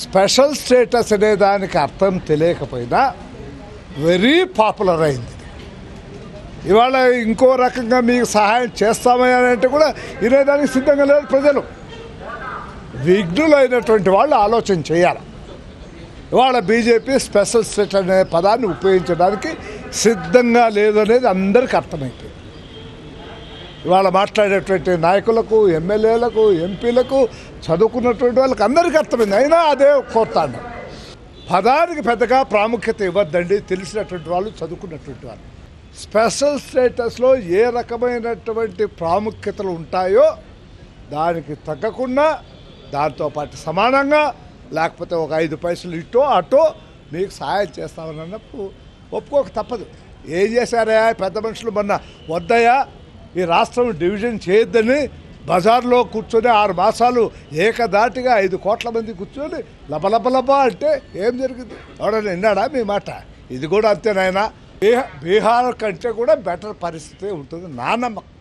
Special status అనే దానికి అర్థం తెలియకపోయినా వెరీ పాపులర్ అయింది. ఇవాళ ఇంకో రకంగా మీకు సహాయం చేస్తామని అంటే కూడా వినేదానికి సిద్ధంగా లేరు ప్రజలు. విఘ్నులైనటువంటి వాళ్ళు ఆలోచన చేయాలి. ఇవాళ బీజేపీ స్పెషల్ స్టేటస్ అనే పదాన్ని ఉపయోగించడానికి సిద్ధంగా లేదు అనేది అందరికీ అర్థమైపోయింది. ఇవాళ మాట్లాడేటువంటి నాయకులకు, ఎమ్మెల్యేలకు, ఎంపీలకు, చదువుకున్నటువంటి వాళ్ళకి అందరికీ అర్థమైంది. అయినా అదే కోరుతాను, పదానికి పెద్దగా ప్రాముఖ్యత ఇవ్వద్దండి. తెలిసినటువంటి వాళ్ళు, చదువుకున్నటువంటి వాళ్ళు. స్పెషల్ స్టేటస్లో ఏ రకమైనటువంటి ప్రాముఖ్యతలు ఉంటాయో దానికి తగ్గకుండా, దాంతోపాటు సమానంగా, లేకపోతే ఒక 5 పైసలు ఇటో అటో మీకు సహాయం చేస్తామని అన్నప్పుడు ఒప్పుకోక తప్పదు. ఏం చేశారా పెద్ద మనుషులు? మొన్న వద్దయా ఈ రాష్ట్రం డివిజన్ చేయొద్దని బజార్లో కూర్చొని 6 మాసాలు ఏకదాటిగా 5 కోట్ల మంది కూర్చొని లబలబలబా అంటే ఏం జరిగింది? ఎవడన్నా విన్నాడా మీ మాట? ఇది కూడా అంతేనాయనా. బీహార్ కంటే కూడా బెటర్ పరిస్థితి ఉంటుంది నా నమ్మకం.